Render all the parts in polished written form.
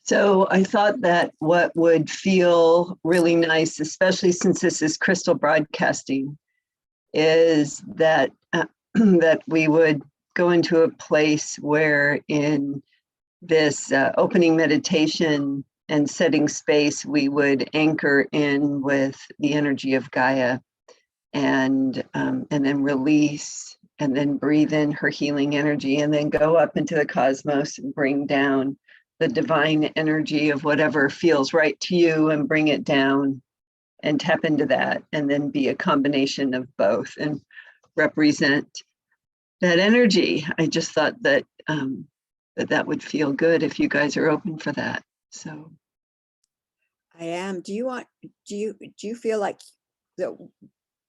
So I thought that what would feel really nice, especially since this is crystal broadcasting, is that that we would go into a place where in this opening meditation and setting space, we would anchor in with the energy of Gaia and then release and then breathe in her healing energy and then go up into the cosmos and bring down the divine energy of whatever feels right to you and bring it down and tap into that and then be a combination of both and represent that energy. I just thought that that would feel good if you guys are open for that. So I am. Do you feel like that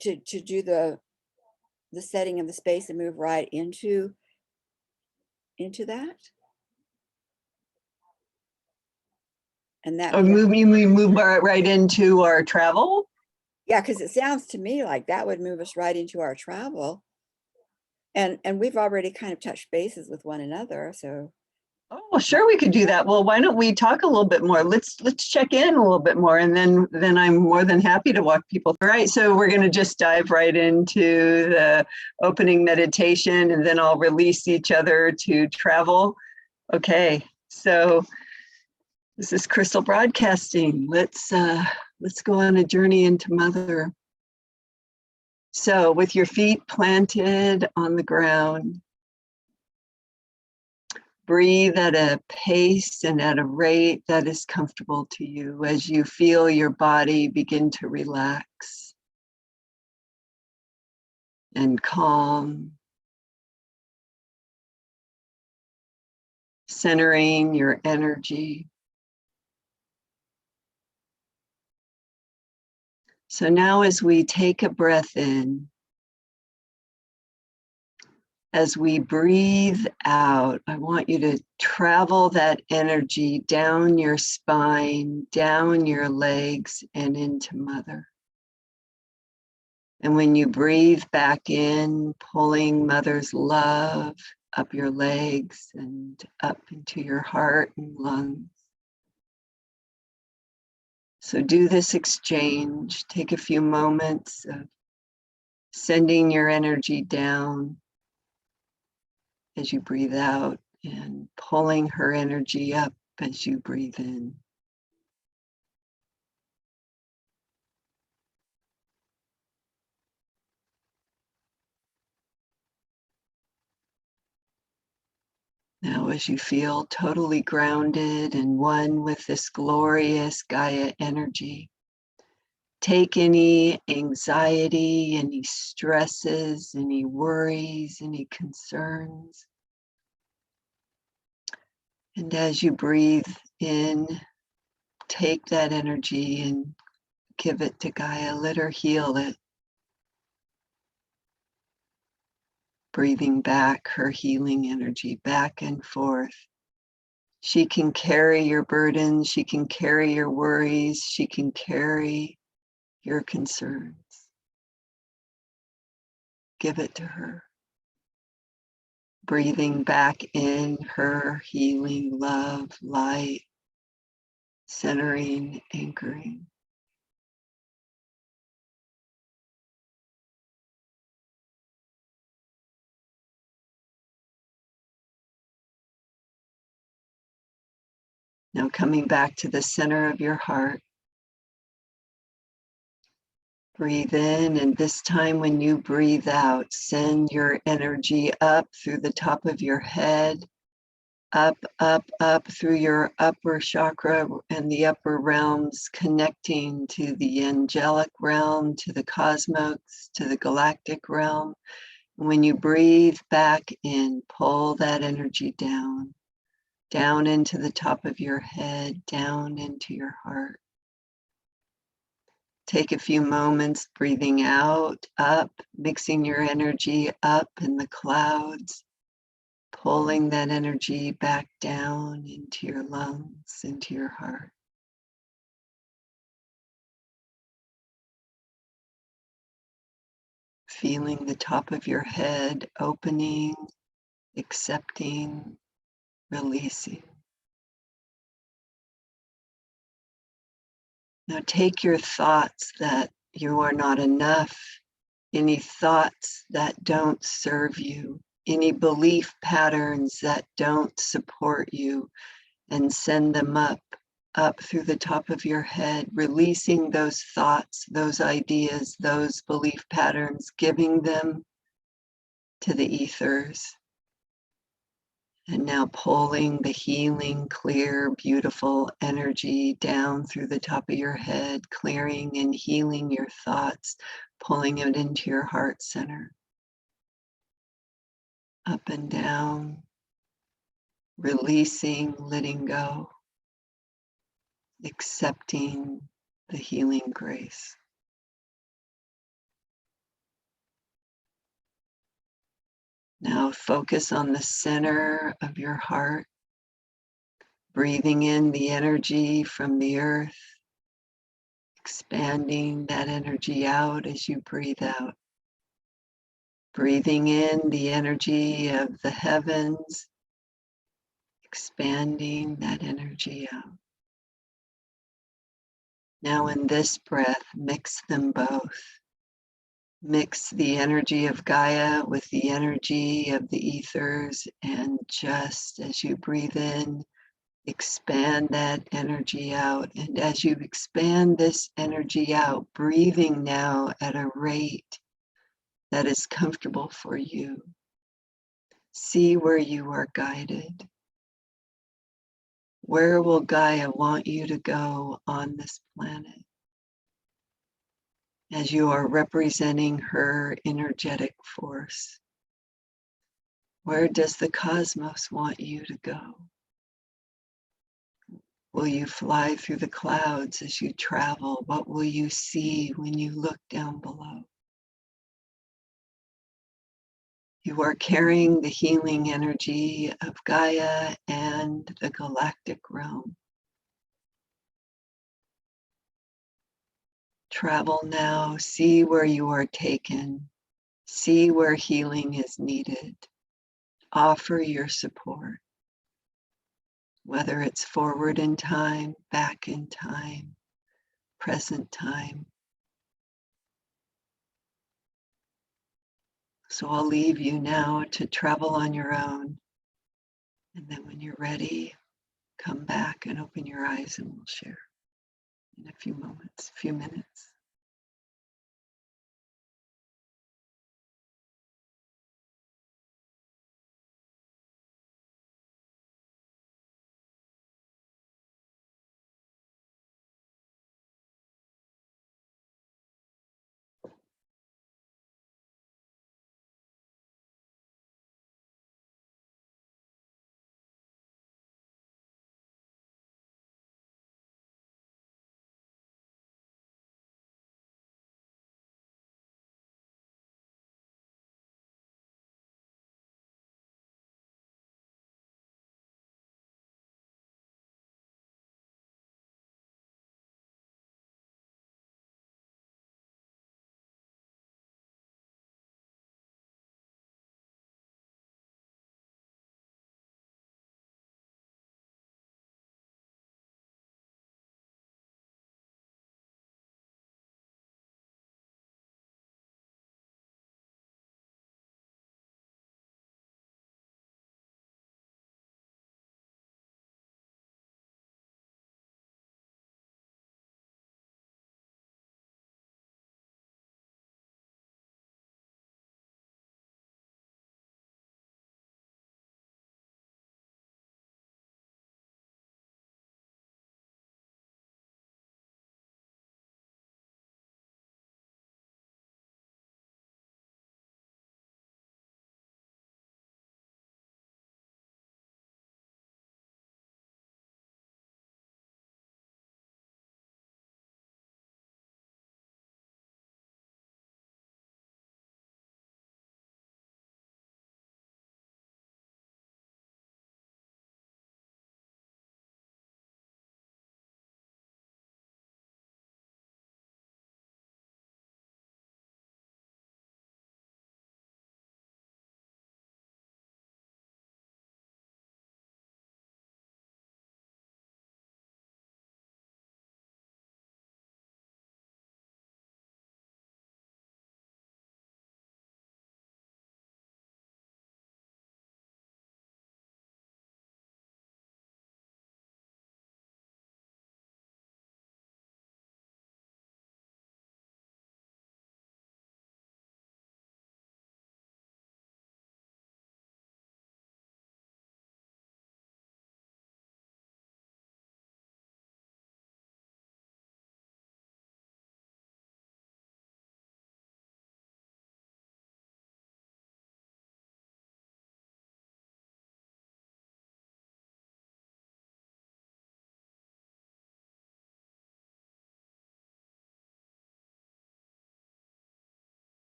to do the setting of the space and move right into that? And that we move right into our travel. Yeah, because it sounds to me like that would move us right into our travel. And we've already kind of touched bases with one another. So oh, sure, we could do that. Well, why don't we talk a little bit more? Let's check in a little bit more, and then I'm more than happy to walk people through. All right, so we're going to just dive right into the opening meditation, and then I'll release each other to travel. Okay, so this is Crystal Broadcasting. Let's go on a journey into Mother. So with your feet planted on the ground, breathe at a pace and at a rate that is comfortable to you as you feel your body begin to relax and calm, centering your energy. So now as we take a breath in, as we breathe out, I want you to travel that energy down your spine, down your legs, and into Mother. And when you breathe back in, pulling Mother's love up your legs and up into your heart and lungs. So do this exchange. Take a few moments of sending your energy down as you breathe out and pulling her energy up as you breathe in. Now, as you feel totally grounded and one with this glorious Gaia energy, take any anxiety, any stresses, any worries, any concerns. And as you breathe in, take that energy and give it to Gaia. Let her heal it. Breathing back her healing energy back and forth. She can carry your burdens. She can carry your worries. She can carry your concerns. Give it to her. Breathing back in her healing love, light, centering, anchoring. Now coming back to the center of your heart. Breathe in, and this time when you breathe out, send your energy up through the top of your head, up, up, up through your upper chakra and the upper realms, connecting to the angelic realm, to the cosmos, to the galactic realm. And when you breathe back in, pull that energy down, down into the top of your head, down into your heart. Take a few moments breathing out, up, mixing your energy up in the clouds, pulling that energy back down into your lungs, into your heart. Feeling the top of your head opening, accepting, releasing. Now take your thoughts that you are not enough, any thoughts that don't serve you, any belief patterns that don't support you, and send them up through the top of your head, releasing those thoughts, those ideas, those belief patterns, giving them to the ethers. And now pulling the healing, clear, beautiful energy down through the top of your head, clearing and healing your thoughts, pulling it into your heart center. Up and down, releasing, letting go, accepting the healing grace. Now focus on the center of your heart, breathing in the energy from the earth, expanding that energy out as you breathe out. Breathing in the energy of the heavens, expanding that energy out. Now in this breath, mix them both. Mix the energy of Gaia with the energy of the ethers, and just as you breathe in, expand that energy out. And as you expand this energy out, breathing now at a rate that is comfortable for you. See where you are guided. Where will Gaia want you to go on this planet? As you are representing her energetic force. Where does the cosmos want you to go? Will you fly through the clouds as you travel? What will you see when you look down below? You are carrying the healing energy of Gaia and the galactic realm. Travel now, see where you are taken, see where healing is needed. Offer your support, whether it's forward in time, back in time, present time. So I'll leave you now to travel on your own. And then when you're ready, come back and open your eyes and we'll share in a few moments, few minutes.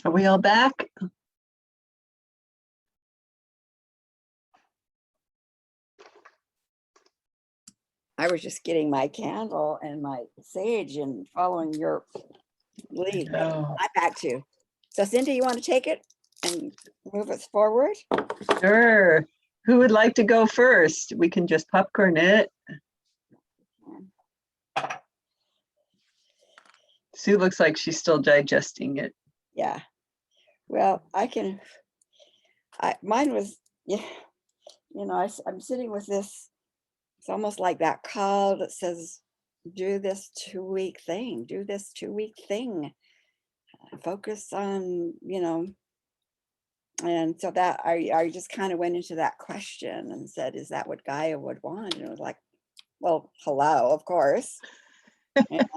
Are we all back? I was just getting my candle and my sage and following your lead. But Oh, I'm back to. So Cindy, you want to take it and move us forward? sure. Who would like to go first? We can just popcorn it. Sue looks like she's still digesting it. Yeah. Well, I can. Mine was, yeah. You know, I'm sitting with this. It's almost like that call that says, "Do this 2-week thing. Do this 2-week thing. Focus on, you know." And so that I just kind of went into that question and said, "Is that what Gaia would want?" And it was like, "Well, hello, of course." And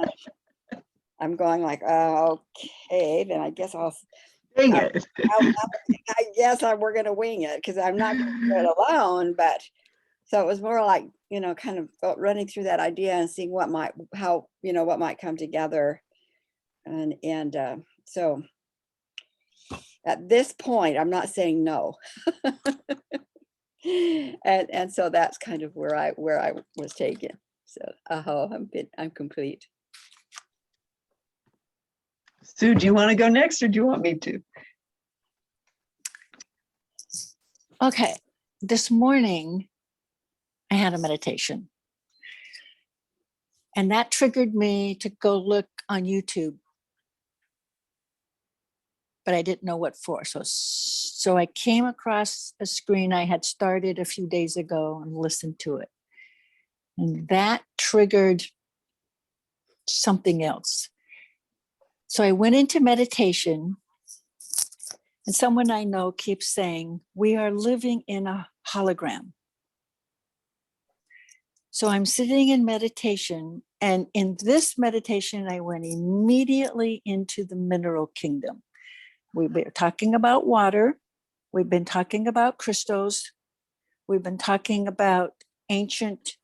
I'm going like, "Okay, then I guess Dang I'll, it. I guess we're going to wing it because I'm not going to do it alone." But so it was more like, you know, kind of running through that idea and seeing what might come together. And so at this point, I'm not saying no. and so that's kind of where I was taken. So I'm complete. Sue, do you want to go next or do you want me to? Okay, this morning I had a meditation, and that triggered me to go look on YouTube, but I didn't know what for. So I came across a screen I had started a few days ago and listened to it, and that triggered something else. So I went into meditation, and someone I know keeps saying, "We are living in a hologram." So I'm sitting in meditation, and in this meditation, I went immediately into the mineral kingdom. We've been talking about water. We've been talking about crystals. We've been talking about ancient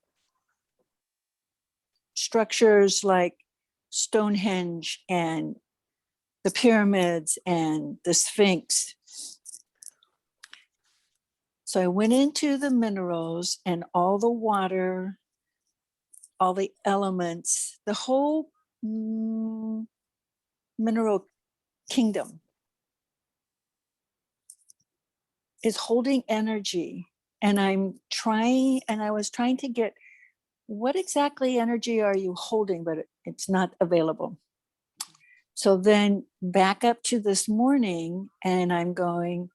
structures like Stonehenge and the pyramids and the Sphinx. So I went into the minerals and all the water, all the elements, the whole mineral kingdom is holding energy. And I was trying to get, what exactly energy are you holding, but it's not available. So then back up to this morning, and I'm going,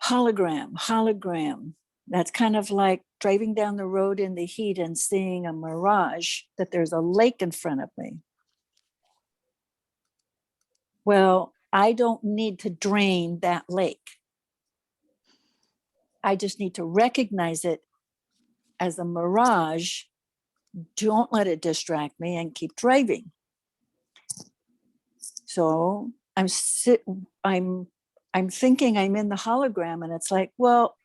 hologram, hologram. That's kind of like driving down the road in the heat and seeing a mirage that there's a lake in front of me. Well, I don't need to drain that lake. I just need to recognize it as a mirage. Don't let it distract me and keep driving. So I'm thinking I'm in the hologram, and it's like, well,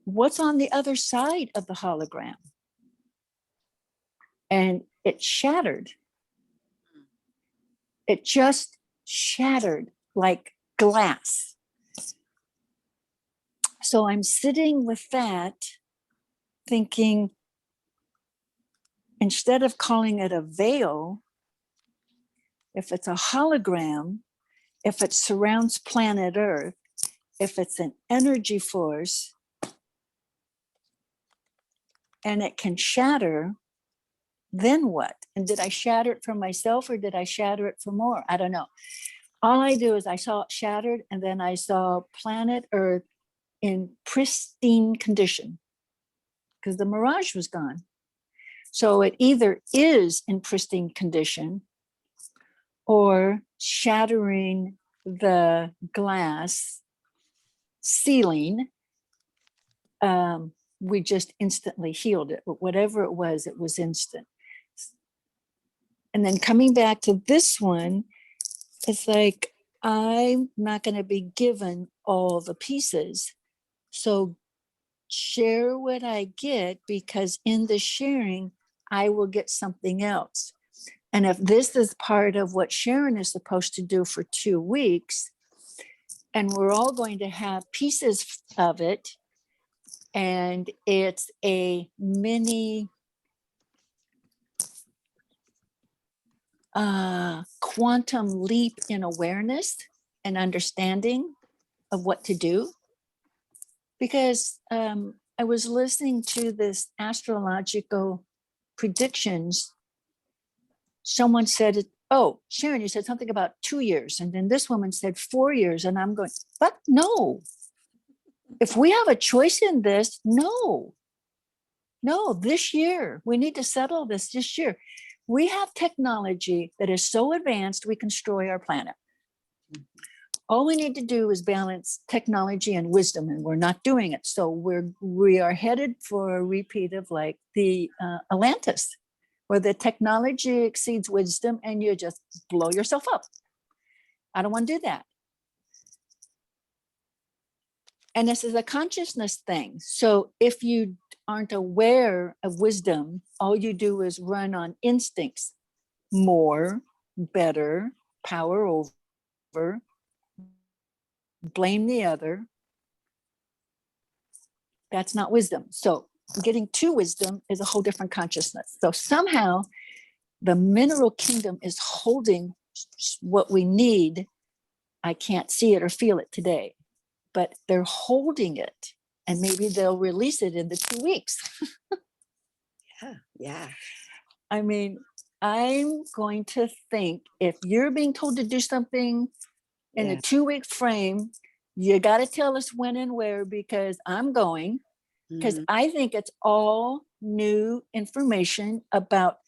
what's on the other side of the hologram? And it shattered. It just shattered like glass. So I'm sitting with that, thinking, instead of calling it a veil, if it's a hologram, if it surrounds planet Earth, if it's an energy force, and it can shatter, then what? And did I shatter it for myself, or did I shatter it for more? I don't know. All I do is I saw it shattered, and then I saw planet Earth in pristine condition because the mirage was gone. So it either is in pristine condition or shattering the glass ceiling. We just instantly healed it. But whatever it was instant. And then coming back to this one, it's like, I'm not going to be given all the pieces. So share what I get, because in the sharing, I will get something else. And if this is part of what Sharon is supposed to do for 2 weeks, and we're all going to have pieces of it, and it's a mini quantum leap in awareness and understanding of what to do. Because I was listening to this astrological predictions. Someone said, oh, Sharon, you said something about 2 years. And then this woman said 4 years. And I'm going, but no. If we have a choice in this, no, this year, we need to settle this year. We have technology that is so advanced, we can destroy our planet. All we need to do is balance technology and wisdom, and we're not doing it. So we are headed for a repeat of like the Atlantis, where the technology exceeds wisdom and you just blow yourself up. I don't want to do that. And this is a consciousness thing. So if you aren't aware of wisdom, all you do is run on instincts. More, better, power over, blame the other. That's not wisdom. So getting to wisdom is a whole different consciousness. So somehow the mineral kingdom is holding what we need. I can't see it or feel it today, but they're holding it, and maybe they'll release it in the 2 weeks. Yeah. I mean, I'm going to think if you're being told to do something in a 2-week frame, you got to tell us when and where, because I'm going, because I think it's all new information about,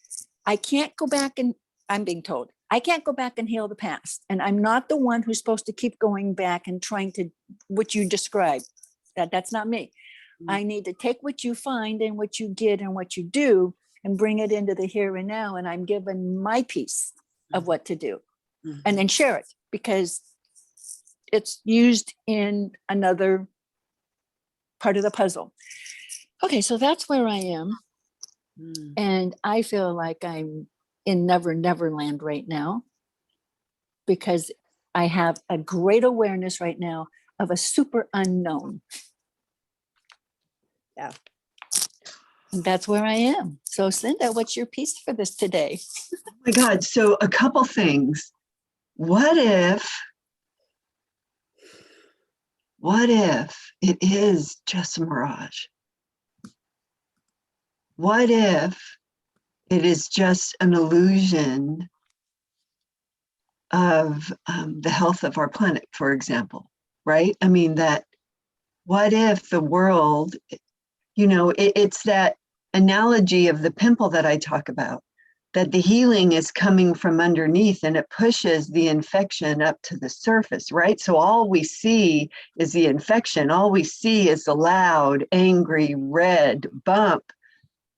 I can't go back and I'm being told, I can't go back and heal the past. And I'm not the one who's supposed to keep going back and trying to, what you described, that's not me. I need to take what you find and what you get and what you do and bring it into the here and now. And I'm given my piece of what to do and then share it, because it's used in another part of the puzzle. Okay, so that's where I am. And I feel like I'm in never land right now, because I have a great awareness right now of a super unknown. Yeah. And that's where I am. So Cinda, what's your piece for this today? Oh my God. So a couple things. What if it is just a mirage? What if it is just an illusion of the health of our planet, for example, right? I mean, what if the world, it's that analogy of the pimple that I talk about, that the healing is coming from underneath and it pushes the infection up to the surface, right? So all we see is the infection. All we see is the loud, angry, red bump,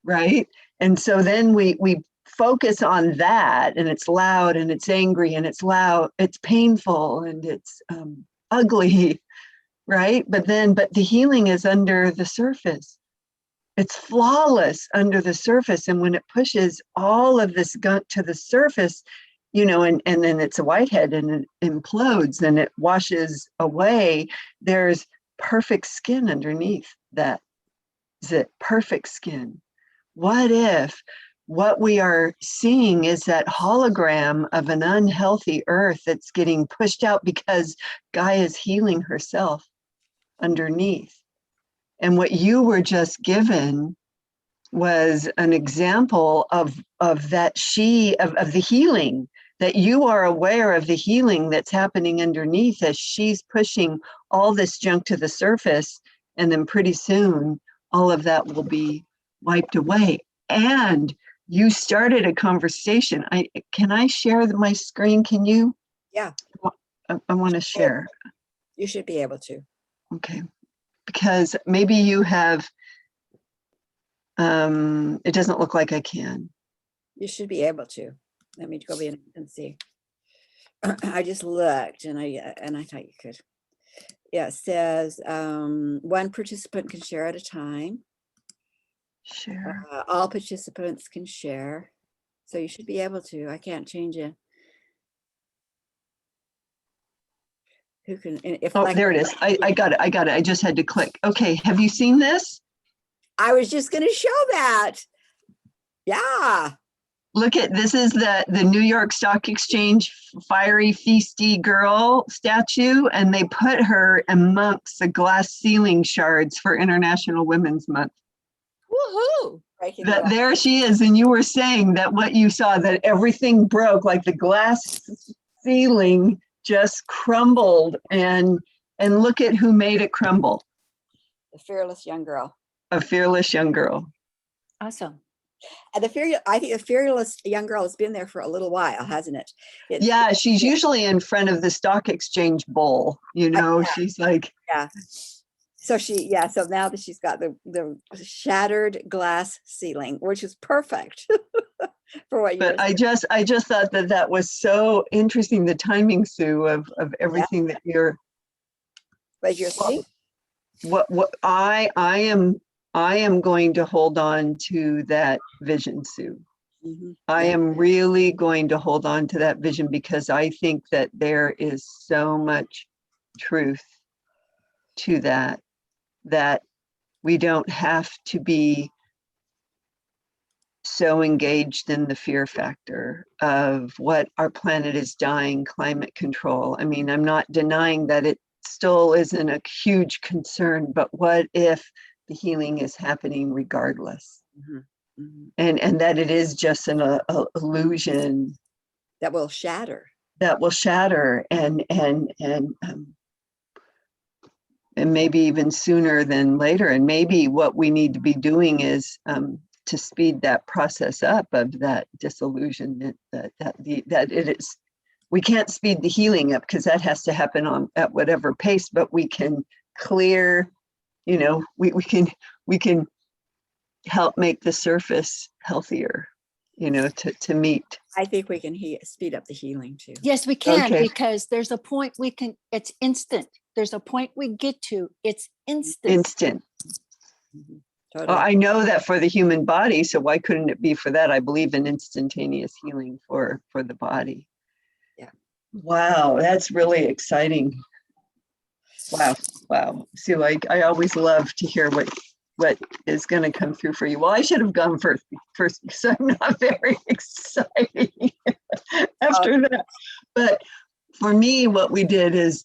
right? And so then we focus on that, and it's loud and it's angry and it's loud, it's painful and it's ugly, right? But the healing is under the surface. It's flawless under the surface. And when it pushes all of this gunk to the surface, and then it's a whitehead and it implodes and it washes away, there's perfect skin underneath that. Is it perfect skin? What if what we are seeing is that hologram of an unhealthy earth that's getting pushed out because Gaia is healing herself underneath? And what you were just given was an example of that of the healing, that you are aware of the healing that's happening underneath as she's pushing all this junk to the surface. And then pretty soon, all of that will be wiped away. And you started a conversation. Can I share my screen? Can you? Yeah. I want to share. You should be able to. Okay. Because maybe you have, it doesn't look like I can. You should be able to. Let me go in and see. I just looked and I thought you could. Yeah, it says one participant can share at a time. Share. All participants can share. So you should be able to. I can't change it. Who can, and if Oh, like, there it is. I got it. I got it. I just had to click. Okay. Have you seen this? I was just going to show that. Yeah. Look at, this is the New York Stock Exchange fiery feisty girl statue, and they put her amongst the glass ceiling shards for International Women's Month. Woohoo. Breaking the That law. there she is, and you were saying that what you saw, that everything broke, like the glass ceiling just crumbled, and look at who made it crumble. The fearless young girl. A fearless young girl. Awesome. And I think the fearless young girl has been there for a little while, hasn't it? Yeah, she's usually in front of the stock exchange bowl, you know. She's like, yeah. So so now that she's got the shattered glass ceiling, which is perfect for what you were but I just thought that was so interesting, the timing, Sue, of everything that you're saying. what I am going to hold on to that vision, Sue. Mm-hmm. I am really going to hold on to that vision, because I think that there is so much truth to that we don't have to be so engaged in the fear factor of what our planet is dying, climate control. I mean, I'm not denying that it still isn't a huge concern, but what if the healing is happening regardless? Mm-hmm. Mm-hmm. And that it is just an illusion that will shatter. And maybe even sooner than later. And maybe what we need to be doing is to speed that process up of that disillusionment, that it is. We can't speed the healing up, because that has to happen at whatever pace, but we can clear, you know, we can help make the surface healthier, you know, to meet. I think we can speed up the healing too. Yes, we can, Okay. because there's a point it's instant. There's a point we get to, it's instant. Instant. Mm-hmm. Totally. I know that for the human body, so why couldn't it be for that? I believe in instantaneous healing for the body. Yeah. Wow, that's really exciting. Wow. Sue, I always love to hear what is going to come through for you. Well, I should have gone first because I'm not very exciting after that. But for me, what we did is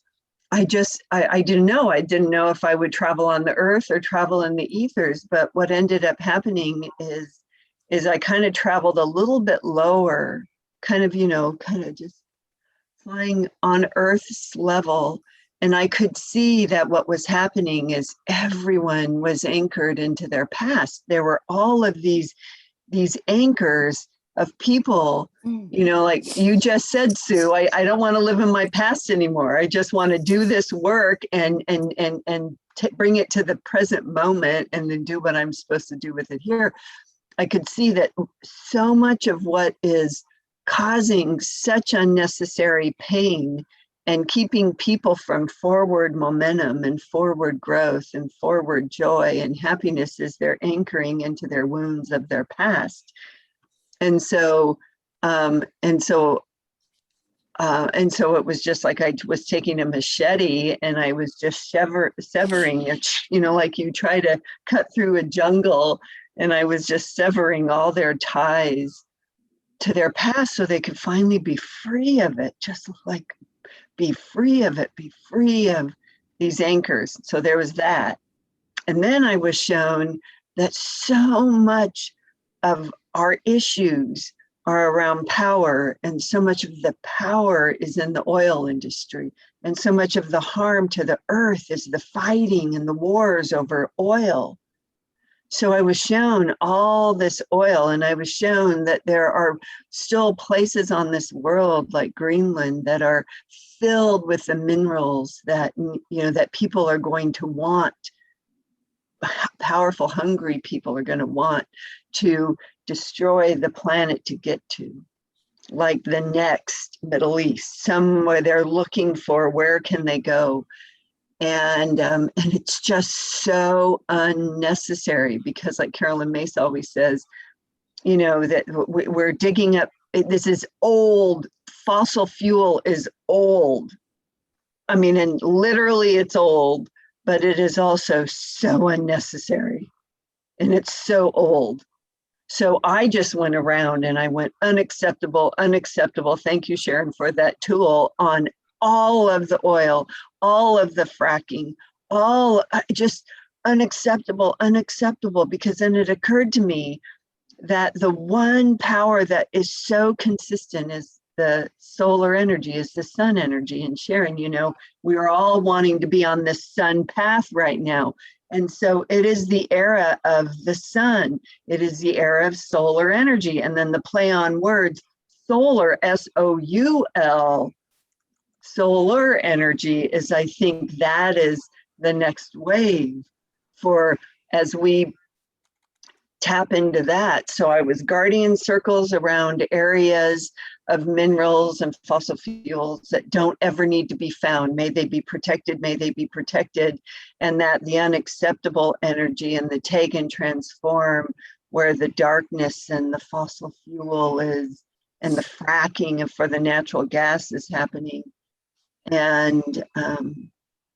I didn't know. I didn't know if I would travel on the earth or travel in the ethers. But what ended up happening is I kind of traveled a little bit lower, kind of just flying on Earth's level. And I could see that what was happening is everyone was anchored into their past. There were all of these anchors of people, you know, like you just said, Sue, I don't want to live in my past anymore. I just want to do this work and bring it to the present moment, and then do what I'm supposed to do with it here. I could see that so much of what is causing such unnecessary pain and keeping people from forward momentum and forward growth and forward joy and happiness is they're anchoring into their wounds of their past. And so it was just like I was taking a machete and I was just severing it, you know, like you try to cut through a jungle, and I was just severing all their ties to their past so they could finally be free of it, just like be free of it, be free of these anchors. So there was that. And then I was shown that so much of our issues are around power, and so much of the power is in the oil industry, and so much of the harm to the earth is the fighting and the wars over oil. So I was shown all this oil, and I was shown that there are still places on this world like Greenland that are filled with the minerals that, you know, that people are going to want. Powerful, hungry people are going to want to destroy the planet to get to, like the next Middle East, somewhere they're looking for, where can they go? And it's just so unnecessary, because like Carolyn Mace always says, you know, that we're digging up, this is old, fossil fuel is old. I mean, and literally it's old, but it is also so unnecessary and it's so old. So I just went around and I went unacceptable, unacceptable. Thank you, Sharon, for that tool on all of the oil, all of the fracking, all just unacceptable, unacceptable, because then it occurred to me that the one power that is so consistent is the solar energy, is the sun energy. And Sharon, you know, we're all wanting to be on this sun path right now. And so it is the era of the sun. It is the era of solar energy. And then the play on words, solar, S-O-U-L, solar energy is, I think that is the next wave for as we tap into that. So I was guardian circles around areas of minerals and fossil fuels that don't ever need to be found. May they be protected, may they be protected. And that the unacceptable energy and the take and transform, where the darkness and the fossil fuel is, and the fracking for the natural gas is happening. And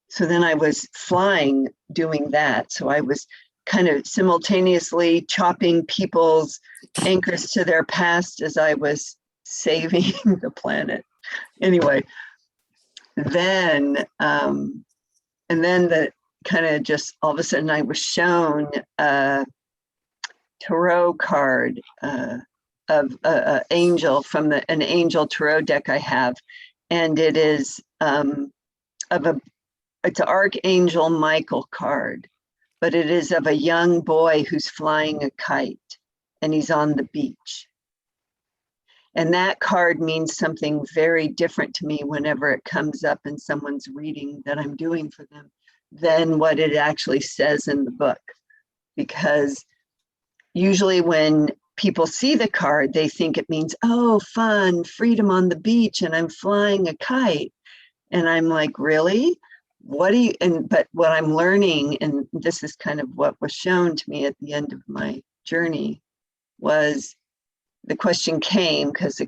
so then I was flying doing that. So I was kind of simultaneously chopping people's anchors to their past as I was saving the planet. Anyway, then, and then the kind of just all of a sudden I was shown a tarot card of an angel from an angel tarot deck I have. And it is it's an Archangel Michael card, but it is of a young boy who's flying a kite and he's on the beach. And that card means something very different to me whenever it comes up in someone's reading that I'm doing for them than what it actually says in the book. Because usually when people see the card, they think it means, oh, fun, freedom on the beach, and I'm flying a kite. And I'm like, really? What do you, but what I'm learning, and this is kind of what was shown to me at the end of my journey, was the question came because the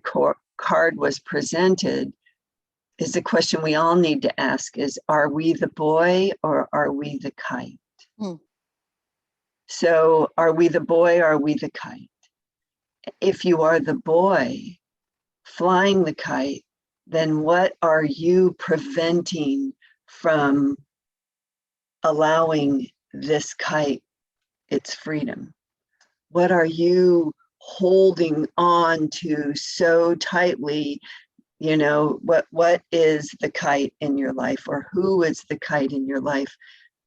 card was presented, is the question we all need to ask is, are we the boy or are we the kite? So are we the boy or are we the kite? If you are the boy flying the kite, then what are you preventing from allowing this kite its freedom? What are you holding on to so tightly? You know, what is the kite in your life, or who is the kite in your life?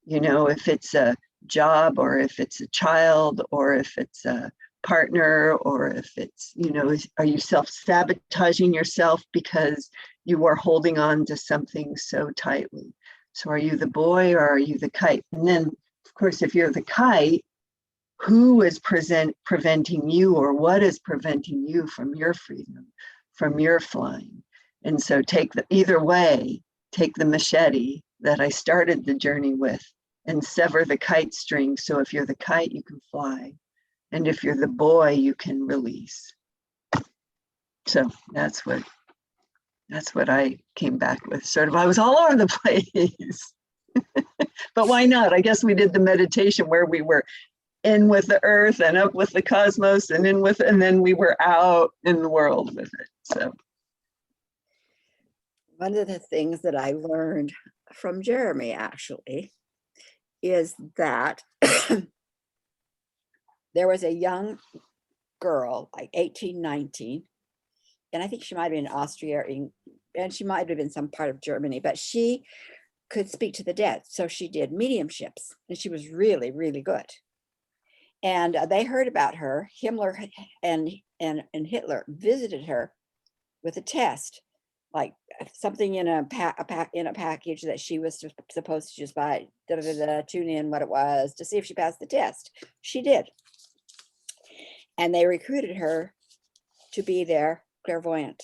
You know, if it's a job, or if it's a child, or if it's a partner, or if it's, you know, are you self-sabotaging yourself because you are holding on to something so tightly? So are you the boy or are you the kite? And then, of course, if you're the kite, who is preventing you, or what is preventing you from your freedom, from your flying? And so either way, take the machete that I started the journey with and sever the kite string. So if you're the kite, you can fly. And if you're the boy, you can release. So that's what I came back with. Sort of, I was all over the place. But why not? I guess we did the meditation where we were in with the earth and up with the cosmos and and then we were out in the world with it. So one of the things that I learned from Jeremy actually is that there was a young girl, like 18, 19, and I think she might have been in Austria, and she might have been some part of Germany, but she could speak to the dead. So she did mediumships, and she was really, really good. And they heard about her. Himmler and Hitler visited her with a test, like something in a package that she was supposed to just buy, tune in what it was to see if she passed the test. She did. And they recruited her to be their clairvoyant.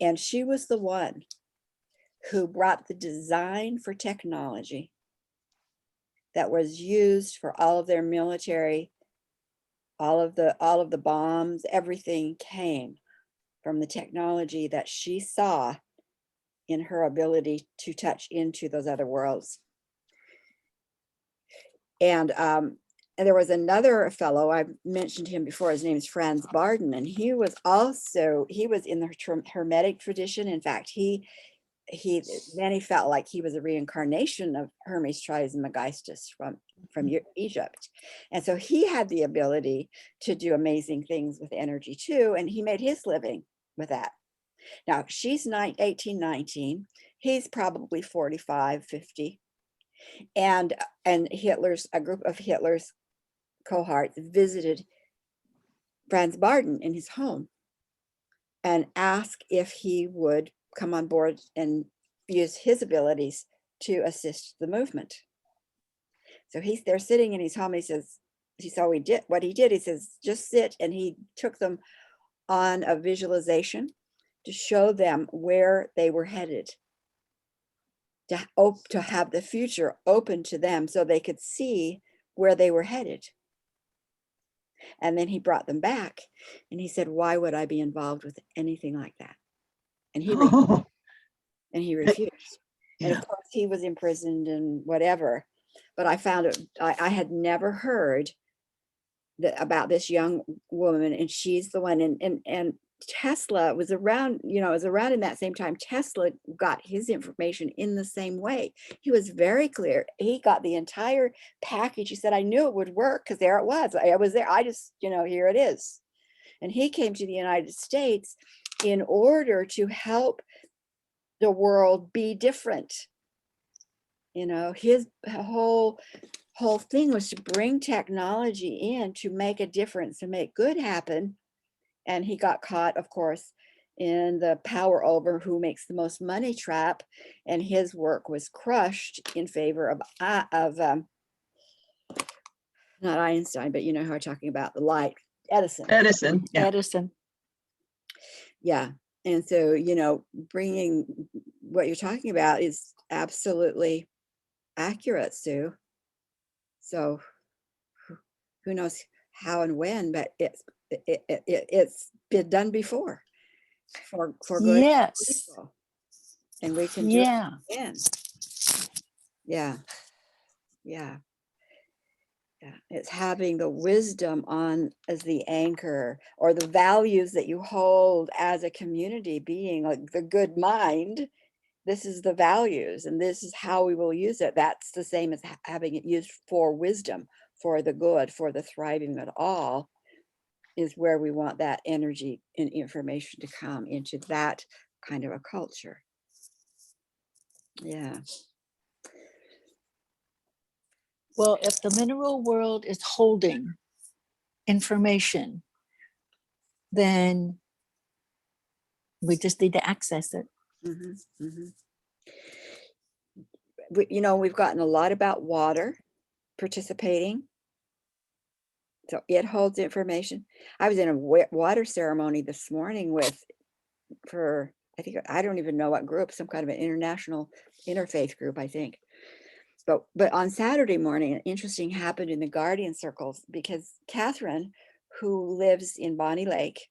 And she was the one who brought the design for technology that was used for all of their military all of the bombs, everything came from the technology that she saw in her ability to touch into those other worlds. And there was another fellow, I mentioned him before, his name is Franz Barden, and he was in the Hermetic tradition. In fact, he felt like he was a reincarnation of Hermes Trismegistus from Egypt. And so he had the ability to do amazing things with energy too, and he made his living with that. Now, she's 18, 19, he's probably 45, 50. And a group of Hitler's cohorts visited Franz Barden in his home and asked if he would come on board and use his abilities to assist the movement. So they're sitting in his home. He says, he saw what he did. He says, just sit. And he took them on a visualization to show them where they were headed, to have the future open to them so they could see where they were headed. And then he brought them back and he said, why would I be involved with anything like that? And he refused. And of course he was imprisoned and whatever. But I found it, I had never heard about this young woman, and she's the one, and Tesla was around, it was around in that same time. Tesla got his information in the same way. He was very clear. He got the entire package. He said, I knew it would work because there it was. I was there. I just, here it is. And he came to the United States in order to help the world be different. His whole thing was to bring technology in to make a difference, to make good happen. And he got caught, of course, in the power over who makes the most money trap. And his work was crushed in favor of not Einstein, but who I'm talking about, the light, Edison. Edison. Yeah. And so, bringing what you're talking about is absolutely accurate, Sue. So who knows how and when, but it's been done before for good. Yes. And we can do it again. Yeah. It's having the wisdom as the anchor, or the values that you hold as a community being, like the good mind. This is the values, and this is how we will use it. That's the same as having it used for wisdom, for the good, for the thriving of all, is where we want that energy and information to come into that kind of a culture. Yeah. Well, if the mineral world is holding information, then we just need to access it. Mm-hmm, mm-hmm. We've gotten a lot about water participating. So it holds information. I was in a water ceremony this morning I don't even know what group, some kind of an international interfaith group, I think. But on Saturday morning, an interesting happened in the Guardian circles, because Catherine, who lives in Bonnie Lake,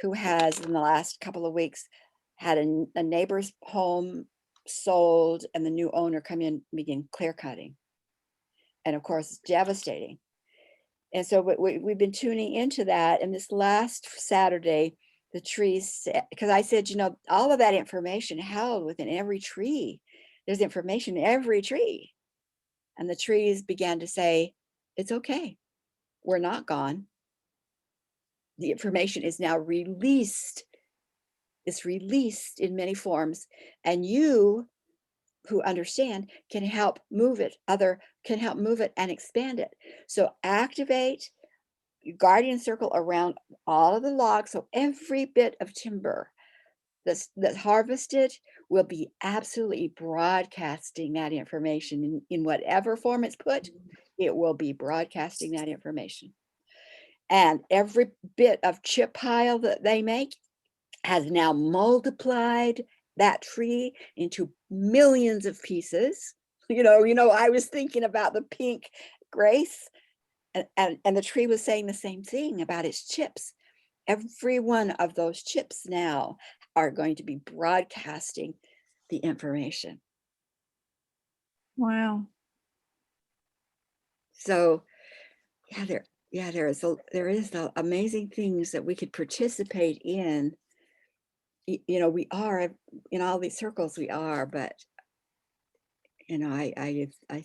who has in the last couple of weeks had a neighbor's home sold, and the new owner come in, begin clear cutting. And of course, it's devastating. And so we've been tuning into that. And this last Saturday, the trees, because I said, all of that information held within every tree. There's information in every tree. And the trees began to say, it's okay. We're not gone. The information is now released. It's released in many forms. And you who understand can help move it, and expand it. So activate your guardian circle around all of the logs. So every bit of timber that's harvested will be absolutely broadcasting that information in whatever form it's put. It will be broadcasting that information. And every bit of chip pile that they make has now multiplied that tree into millions of pieces. I was thinking about the pink grace And the tree was saying the same thing about its chips. Every one of those chips now are going to be broadcasting the information. Wow. So there is the amazing things that we could participate in. You know, we are in all these circles, we are, but you know, I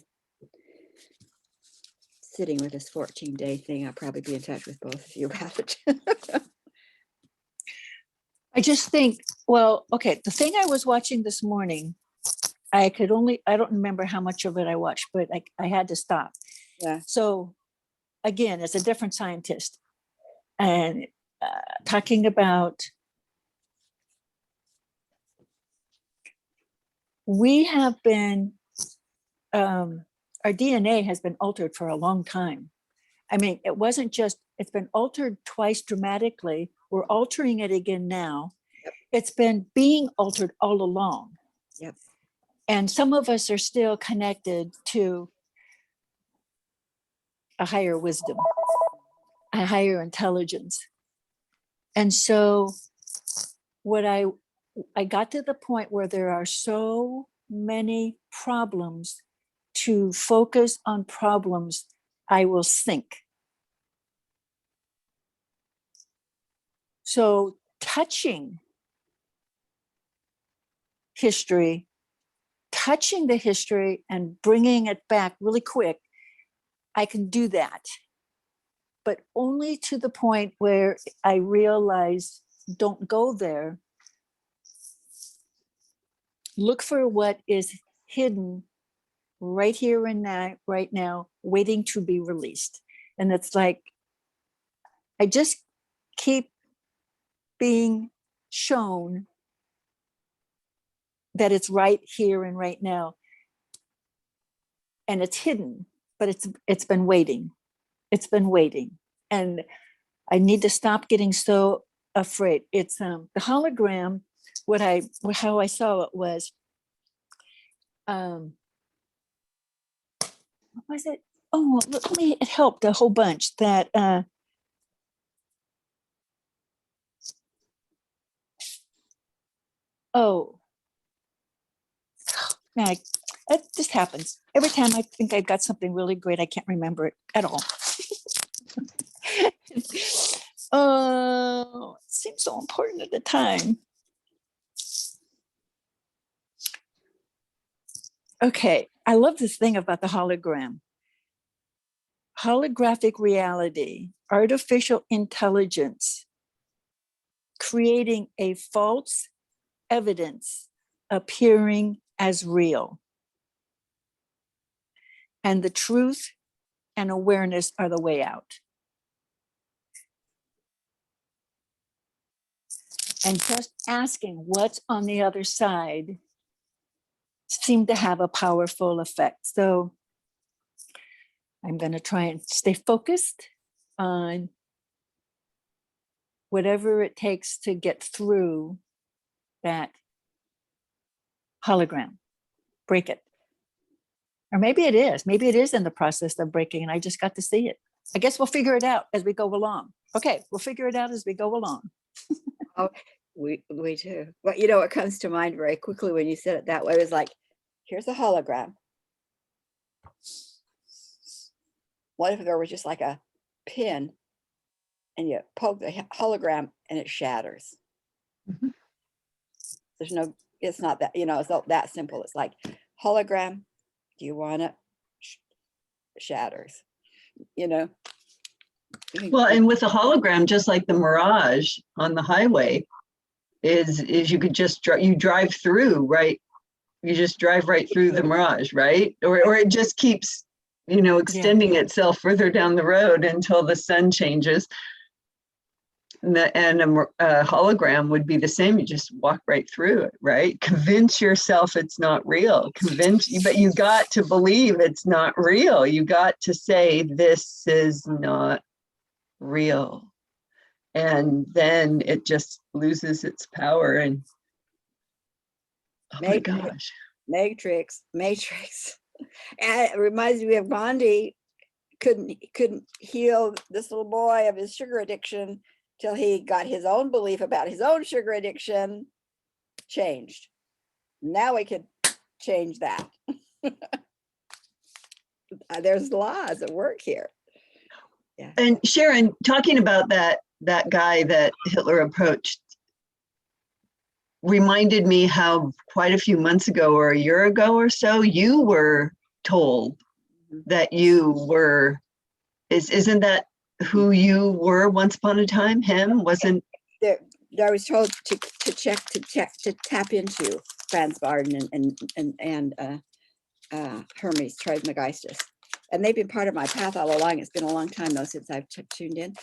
sitting with this 14-day thing, I'll probably be in touch with both of you about it. I just think, well, okay, the thing I was watching this morning, I don't remember how much of it I watched, but I had to stop. Yeah. So again, it's a different scientist and talking about, we have been, our DNA has been altered for a long time. I mean, it wasn't just, it's been altered twice dramatically. We're altering it again now. Yep. It's been being altered all along. Yep. And some of us are still connected to a higher wisdom, a higher intelligence. And so what I got to the point where there are so many problems, to focus on problems, I will sink. So touching history, touching the history and bringing it back really quick, I can do that, but only to the point where I realize, don't go there. Look for what is hidden right here and now, right now, waiting to be released. And it's like, I just keep being shown that it's right here and right now. And it's hidden, but it's been waiting. It's been waiting. And I need to stop getting so afraid. It's the hologram, how I saw it was, what was it? Oh, look, it helped a whole bunch that man, it just happens. Every time I think I've got something really great, I can't remember it at all. Oh, it seems so important at the time. Okay, I love this thing about the hologram. Holographic reality, artificial intelligence, creating a false evidence appearing as real. And the truth and awareness are the way out. And just asking what's on the other side seemed to have a powerful effect. So I'm going to try and stay focused on whatever it takes to get through that hologram, break it. Or maybe it is in the process of breaking and I just got to see it. I guess we'll figure it out as we go along. Okay, we'll figure it out as we go along. Oh, we do. Well, you know, what comes to mind very quickly when you said it that way was like, here's a hologram. What if there was just like a pin and you poke the hologram and it shatters? Mm-hmm. There's no, it's not that, you know, it's not that simple. It's like hologram, do you want it? Shatters, you know? Well, and with a hologram, just like the mirage on the highway, is you could just you drive through, right? You just drive right through the mirage, right? Or it just keeps, you know, extending itself further down the road until the sun changes. And a hologram would be the same. You just walk right through it, right? Convince yourself it's not real. But you got to believe it's not real. You got to say, this is not real. And then it just loses its power. And oh my gosh. Matrix. And it reminds me of Gandhi couldn't heal this little boy of his sugar addiction till he got his own belief about his own sugar addiction changed. Now we could change that. There's laws at work here. Yeah. And Sharon, talking about that guy that Hitler approached reminded me how quite a few months ago or a year ago or so, you were told that you were, isn't that who you were once upon a time? Him? Wasn't I was told to tap into Franz Barden and Hermes Trismegistus, and they've been part of my path all along. It's been a long time though since I've tuned in,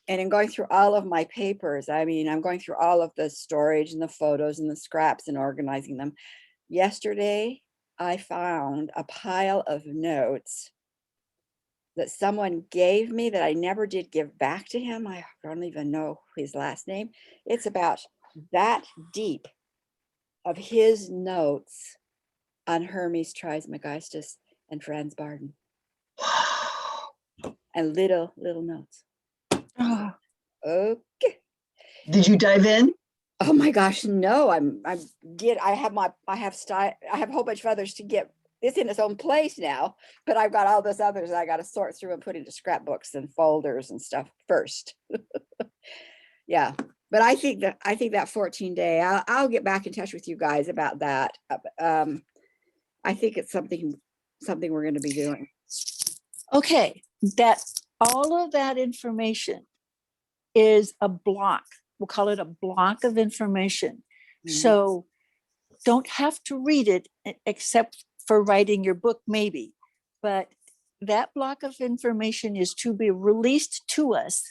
and in going through all of my papers, I mean, I'm going through all of the storage and the photos and the scraps and organizing them. Yesterday, I found a pile of notes that someone gave me that I never did give back to him. I don't even know his last name. It's about that deep of his notes on Hermes Trismegistus and Franz Barden. And little notes. Oh, Okay. did you dive in? Oh my gosh, no, I have a whole bunch of others to get. It's in its own place now, but I've got all this others I got to sort through and put into scrapbooks and folders and stuff first. Yeah, but I think that 14-day, I'll get back in touch with you guys about that. I think it's something we're going to be doing. okay. That all of that information is a block. We'll call it a block of information. Mhm. So don't have to read it except for writing your book, maybe. But that block of information is to be released to us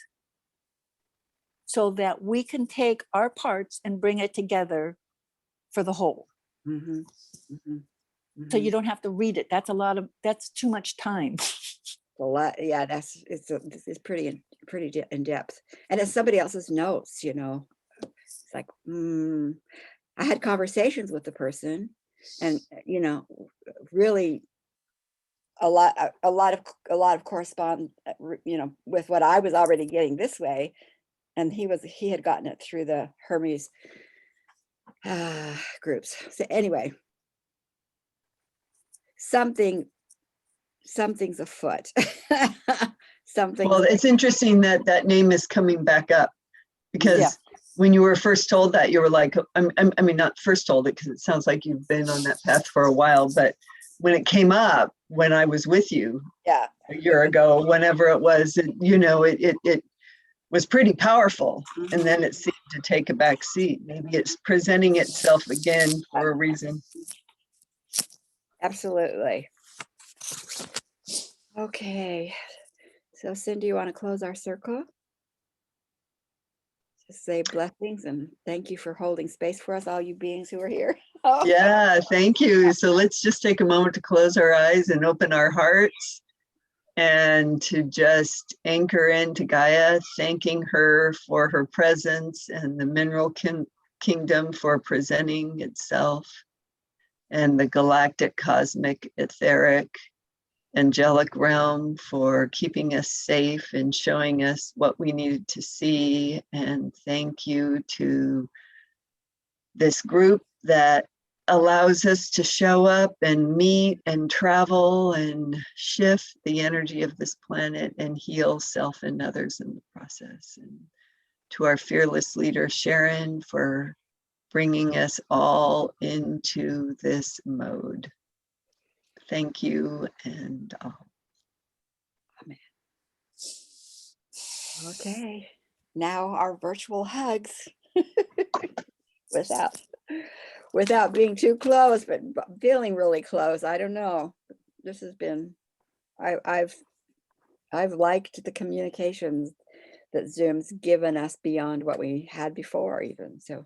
so that we can take our parts and bring it together for the whole. Mhm, mhm, So mhm. you don't have to read it. That's too much time. A lot, yeah, it's pretty in depth, and it's somebody else's notes, it's like, I had conversations with the person, and really a lot of correspond, with what I was already getting this way, and he had gotten it through the Hermes groups. So anyway, something's afoot. Well, it's interesting that name is coming back up, because Yeah. when you were first told that, you were like, I mean, not first told it, because it sounds like you've been on that path for a while, but when it came up, when I was with you Yeah. a year ago, whenever it was, it was pretty powerful. And then it seemed to take a back seat. Maybe it's presenting itself again for a reason. Absolutely. Okay. So Cindy, you want to close our circle? Just say blessings and thank you for holding space for us, all you beings who are here. Yeah, thank you. So let's just take a moment to close our eyes and open our hearts and to just anchor into Gaia, thanking her for her presence and the mineral kingdom for presenting itself, and the galactic, cosmic, etheric, angelic realm for keeping us safe and showing us what we needed to see. And thank you to this group that allows us to show up and meet and travel and shift the energy of this planet and heal self and others in the process. And to our fearless leader, Sharon, for bringing us all into this mode. Thank you, and Okay. Now our virtual hugs without being too close, but feeling really close. I don't know. This has been, I've liked the communications that Zoom's given us beyond what we had before even. So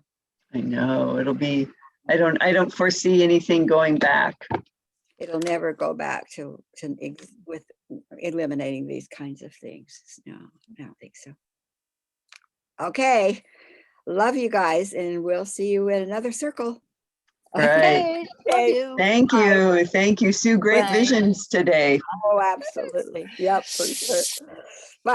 I know it'll be, I don't foresee anything going back. it'll never go back to with eliminating these kinds of things. No, I don't think so. Okay. Love you guys, and we'll see you in another circle. Right. Okay, love Okay. you. Thank you. Thank you, Sue. Great Bye. visions today. Oh, absolutely. Yep, for sure.